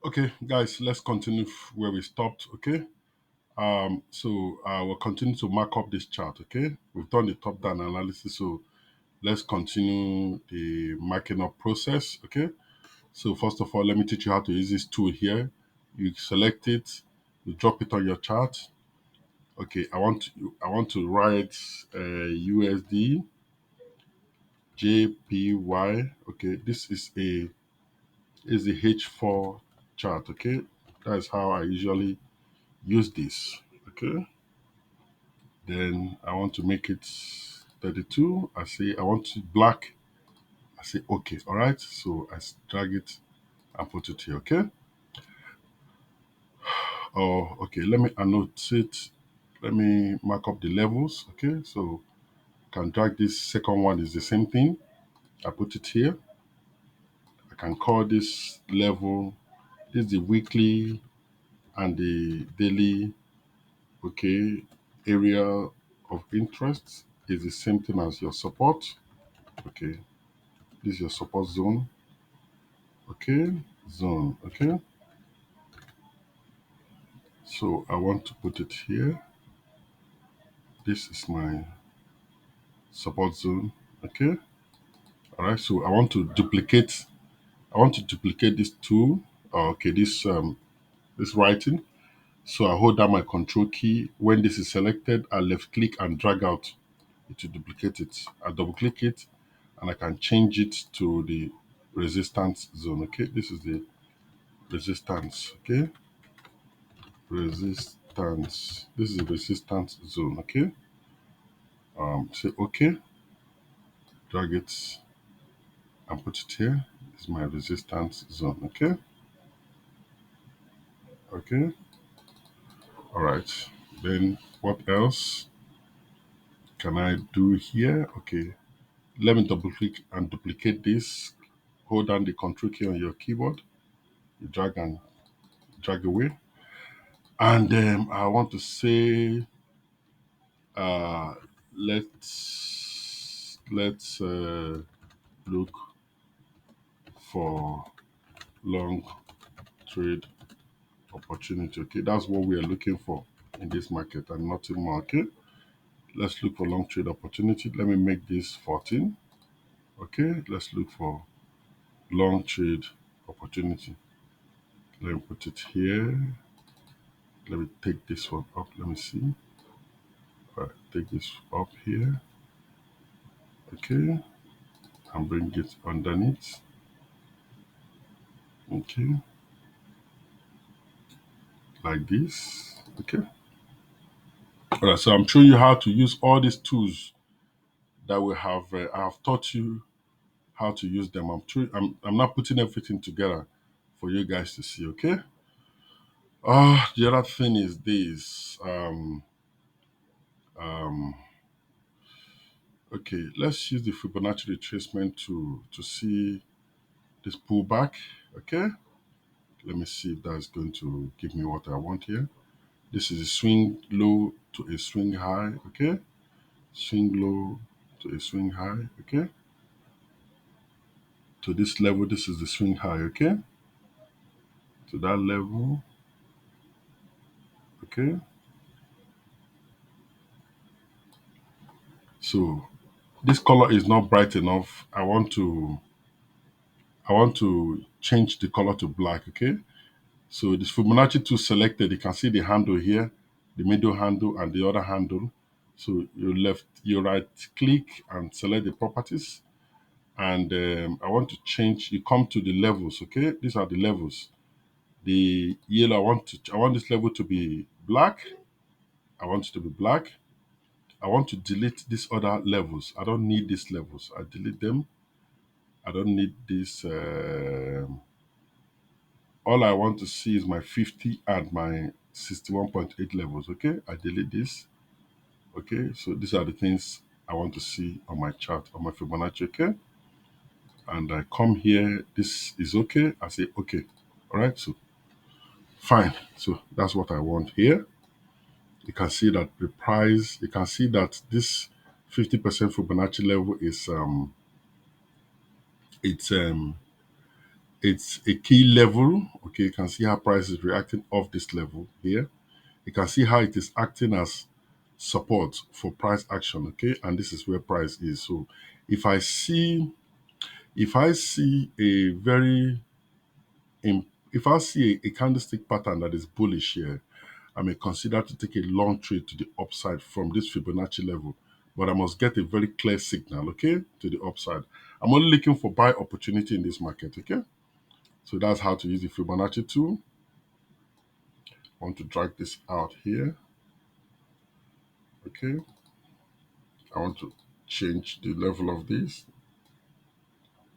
Okay, guys, let's continue where we stopped. Okay. We'll continue to mark up this chart. Okay. We've done the top-down analysis, so let's continue the marking up process. Okay. So first of all, let me teach you how to use this tool here. You select it, you drop it on your chart. Okay, I want to write USD JPY. Okay, this is a H4 chart. Okay, that's how I usually use this. Okay, then I want to make it 32. I say I want it black. I say okay. All right, so drag it and put it here. Okay. Oh, okay. Let me annotate. Let me mark up the levels. Okay, so can drag this second one is the same thing. I put it here. I can call this level. This is the weekly and the daily. Okay, area of interest is the same thing as your support. Okay, this is your support zone. Okay, zone. Okay, so I want to put it here. This is my support zone. Okay, all right. So I want to duplicate this tool. Okay, this writing. So I hold down my control key. When this is selected, I left click and drag out to duplicate it. I double click it and I can change it to the resistance zone. Okay, this is the resistance. Okay, resistance. This is the resistance zone. Okay, say okay, drag it and put it here. This is my resistance zone. Okay, okay, all right. Then what else can I do here? Okay, let me double click and duplicate this. Hold down the control key on your keyboard. You drag away. And I want to say, uh, let's look for long trade opportunity. Okay, that's what we are looking for in this market and nothing more. Okay, let's look for long trade opportunity. Let me make this 14. Okay, let's look for long trade opportunity. Let me put it here. Let me take this one up. Let me see. All right, take this up here. Okay, and bring it underneath. Okay, like this. Okay. All right, so I'm showing you how to use all these tools that we have. I have taught you how to use them. I'm not putting everything together for you guys to see. Okay. The other thing is this. Um, okay, let's use the Fibonacci retracement to see this pullback. Okay. Let me see if that's going to give me what I want here. This is a swing low to a swing high. Okay. Swing low to a swing high. Okay. To this level, this is the swing high. Okay. To that level. Okay. So this color is not bright enough. I want to change the color to black. Okay. So this Fibonacci tool selected, you can see the handle here, the middle handle and the other handle. So you right click and select the properties. And I want to change. You come to the levels. Okay, these are the levels. The yellow. I want this level to be black. I want it to be black. I want to delete these other levels. I don't need these levels. I delete them. I don't need this. All I want to see is my 50 and my 61.8 levels. Okay, I delete this. Okay, so these are the things I want to see on my chart, on my Fibonacci. Okay, and I come here. This is okay. I say okay. All right, so fine. So that's what I want here. You can see that the price. You can see that this 50% Fibonacci level is it's It's a key level. Okay, you can see how price is reacting off this level here. You can see how it is acting as support for price action. Okay, and this is where price is. So if I see a very if I see a candlestick pattern that is bullish here, I may consider to take a long trade to the upside from this Fibonacci level. But I must get a very clear signal, okay, to the upside. I'm only looking for buy opportunity in this market, okay? So that's how to use the Fibonacci tool. I want to drag this out here, okay? I want to change the level of this.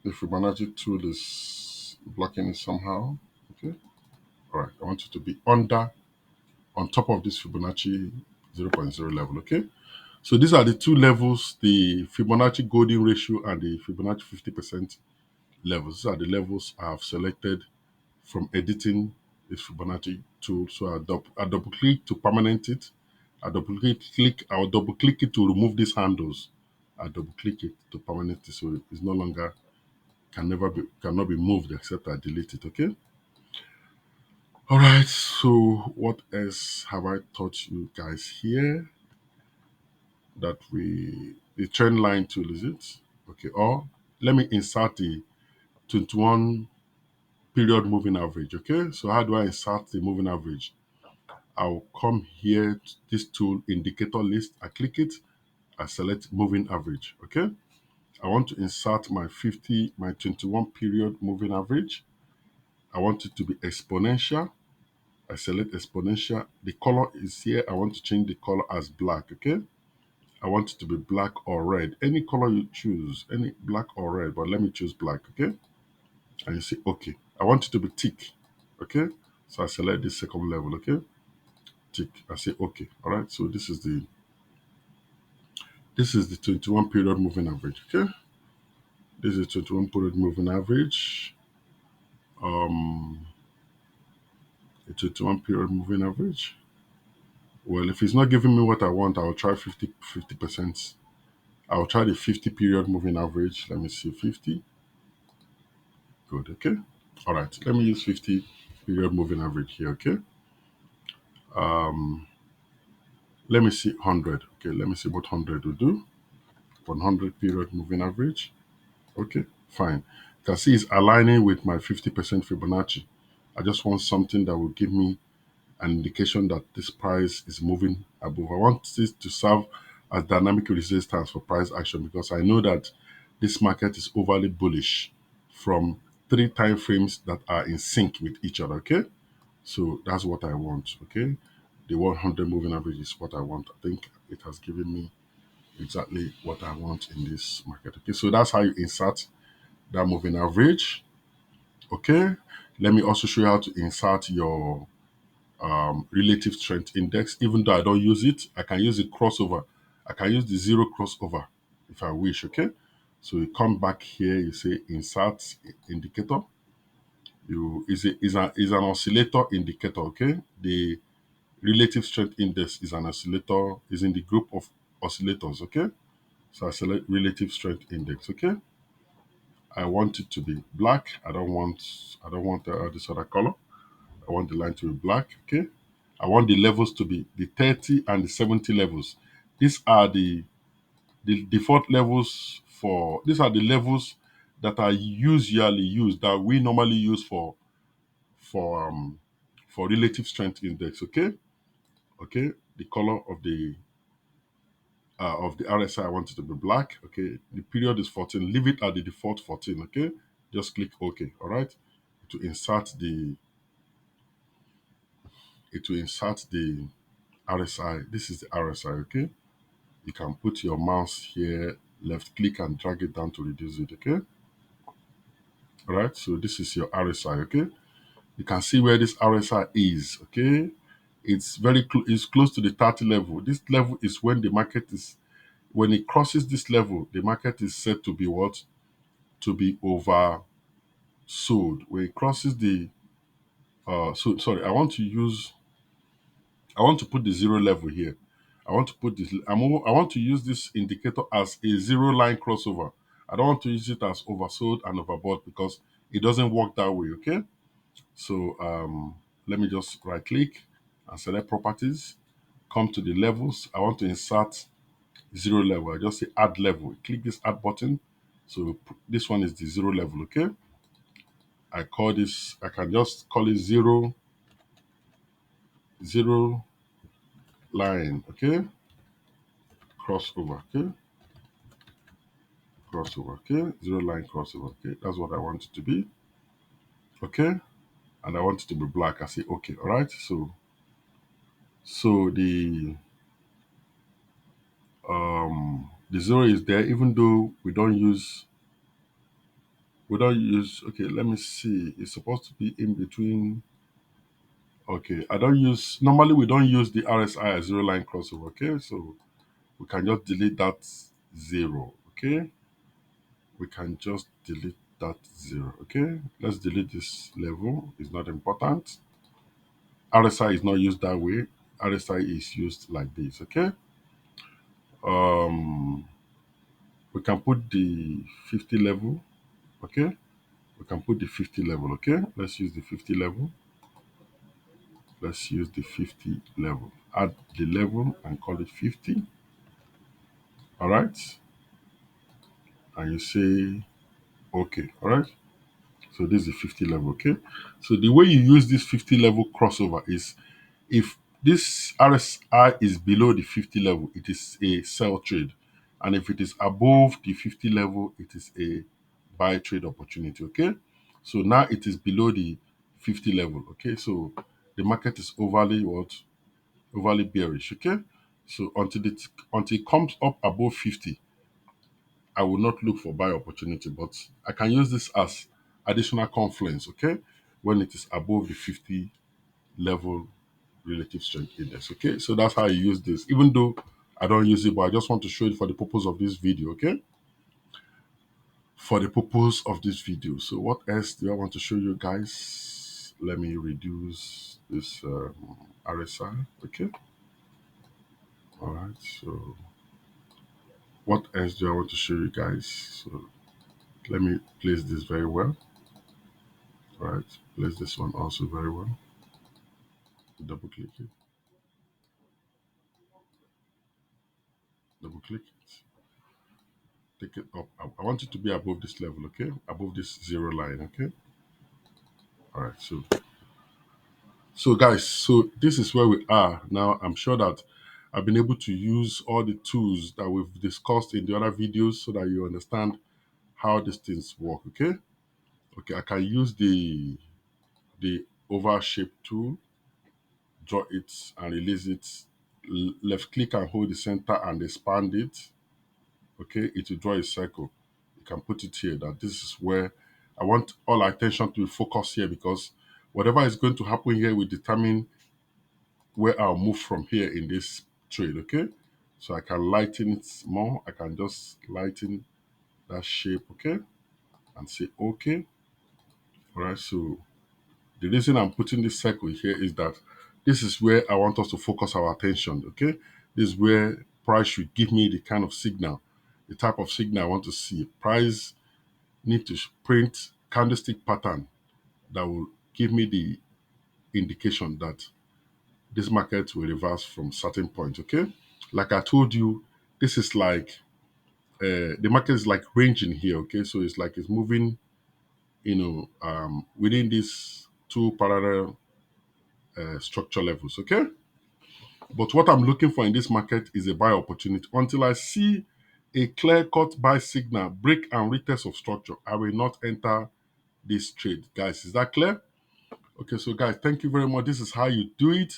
The Fibonacci tool is blocking it somehow, okay? All right, I want it to be on top of this Fibonacci zero point 0.0 level, okay? So these are the two levels, the Fibonacci golden ratio and the Fibonacci 50% levels. These are the levels I have selected from editing this Fibonacci tool. So I double click to permanent it. I'll double click it to remove these handles. I double click it to permanent it so it's no longer cannot be moved except I delete it. Okay. All right. So what else have I taught you guys here? That the trend line tool, is it? Okay, or let me insert the 21 period moving average. Okay, so how do I insert the moving average? I'll come here to this tool indicator list. I click it, I select moving average. Okay, I want to insert my 21 period moving average. I want it to be exponential. I select exponential. The color is here. I want to change the color as black. Okay, I want it to be black or red. Any color you choose, any black or red, but let me choose black, okay? And you say, okay. I want it to be tick, okay? So I select the second level, okay? Tick. I say, okay. All right. So this is the 21 period moving average, okay? This is 21 period moving average. Um, the 21 period moving average. Well, if it's not giving me what I want, I'll try 50%. I'll try the 50 period moving average. Let me see, 50. Good, okay? All right, let me use 50 period moving average here, okay? Um, Let me see 100. Okay, let me see what 100 will do. 100 period moving average. Okay, fine. You can see it's aligning with my 50% Fibonacci. I just want something that will give me an indication that this price is moving above. I want this to serve as dynamic resistance for price action because I know that this market is overly bullish from three time frames that are in sync with each other. Okay, so that's what I want. Okay, the 100 moving average is what I want. I think it has given me exactly what I want in this market. Okay, so that's how you insert that moving average. Okay, let me also show you how to insert your relative strength index. Even though I don't use it, I can use the crossover. I can use the zero crossover if I wish. Okay, so you come back here, you say insert indicator. You is an oscillator indicator. Okay, the relative strength index is an oscillator, is in the group of oscillators. Okay, so I select relative strength index. Okay, I want it to be black. I don't want this other color. I want the line to be black. Okay, I want the levels to be the 30 and the 70 levels. These are the default levels for, these are the levels that are usually used, that we normally use for um for relative strength index. Okay, okay, the color of the RSI, I want it to be black. Okay, the period is 14. Leave it at the default 14. Okay, just click OK. All right, to insert the RSI. This is the RSI. Okay, you can put your mouse here, left click and drag it down to reduce it. Okay, all right. So this is your RSI. Okay, you can see where this RSI is. Okay, it's it's close to the 30 level. This level is when the market is, when it crosses this level, the market is said to be what? To be oversold. When it crosses the so sorry, I want to put the zero level here. I want to put this I want to use this indicator as a zero line crossover. I don't want to use it as oversold and overbought because it doesn't work that way. Okay, so let me just right click and select properties, come to the levels. I want to insert zero level. I just say add level, click this add button. So this one is the zero level. Okay, I can just call it zero line. Okay, crossover. Okay, crossover. Okay, zero line crossover. Okay, that's what I want it to be. Okay, and I want it to be black. I say okay. All right, so the zero is there, even though we don't use. Okay, let me see, it's supposed to be in between. Okay, I don't use, normally we don't use the RSI as zero line crossover. Okay, so we can just delete that zero. Okay, we can just delete that zero. Okay, let's delete this level, it's not important. RSI is not used that way. RSI is used like this. Okay, um we can put the 50 level. Okay, we can put the 50 level. Okay, let's use the 50 level. Let's use the 50 level. Add the level and call it 50. All right, and you say okay. All right, so this is the 50 level. Okay, so the way you use this 50 level crossover is, if this RSI is below the 50 level, it is a sell trade, and if it is above the 50 level, it is a buy trade opportunity. Okay, so now it is below the 50 level. Okay, so the market is overly bearish. Okay, so until it comes up above 50, I will not look for buy opportunity, but I can use this as additional confluence. Okay, when it is above the 50 level relative strength index. Okay, so that's how you use this, even though I don't use it, but I just want to show it for the purpose of this video. Okay, for the purpose of this video. So what else do I want to show you guys? Let me reduce this RSI. Okay, all right, so what else do I want to show you guys? So let me place this very well. All right, place this one also very well. Double click it, double click it, take it up. I want it to be above this level. Okay, above this zero line. Okay, all right, so guys, so this is where we are now. I'm sure that I've been able to use all the tools that we've discussed in the other videos so that you understand how these things work. Okay, okay, I can use the oval shape tool, draw it and release it. Left click and hold the center and expand it. Okay, it will draw a circle. You can put it here, that this is where I want all our attention to be focused here, because whatever is going to happen here will determine where I'll move from here in this trade. Okay, so I can lighten it more. I can just lighten that shape. Okay, and say okay. All right, so the reason I'm putting this circle here is that this is where I want us to focus our attention. Okay, this is where price should give me the kind of signal, the type of signal I want to see. Price need to print candlestick pattern that will give me the indication that this market will reverse from certain point. Okay, like I told you, this is like the market is like ranging here. Okay, so it's like it's moving, within these two parallel structure levels. Okay, but what I'm looking for in this market is a buy opportunity. Until I see a clear cut buy signal, break and retest of structure, I will not enter this trade. Guys, is that clear? Okay, so guys, thank you very much. This is how you do it.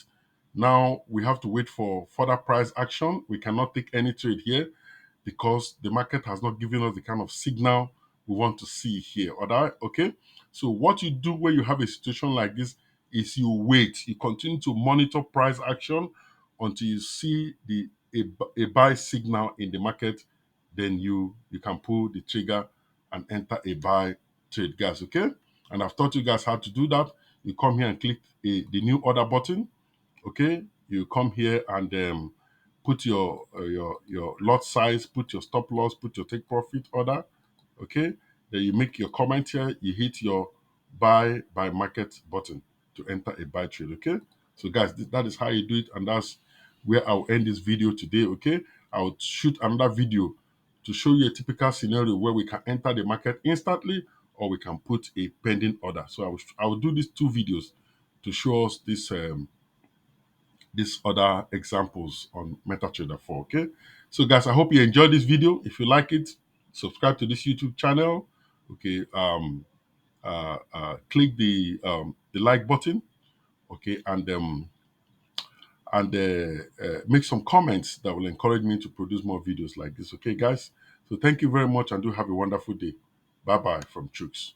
Now we have to wait for further price action. We cannot take any trade here because the market has not given us the kind of signal we want to see here. All right, okay? So what you do when you have a situation like this is you wait. You continue to monitor price action until you see a buy signal in the market. Then you can pull the trigger and enter a buy trade, guys, okay? And I've taught you guys how to do that. You come here and click the new order button. Okay, you come here and put your lot size, put your stop loss, put your take profit order. Okay, Then you make your comment here, you hit your buy by market button to enter a buy trade, okay? So guys, that is how you do it, and that's where I'll end this video today, okay? I'll shoot another video to show you a typical scenario where we can enter the market instantly or we can put a pending order. So I will do these two videos to show us these other examples on MetaTrader 4, okay? So guys, I hope you enjoyed this video. If you like it, subscribe to this YouTube channel, okay? Click the like button, okay? And make some comments that will encourage me to produce more videos like this, okay, guys? So thank you very much and do have a wonderful day. Bye-bye from Chooks.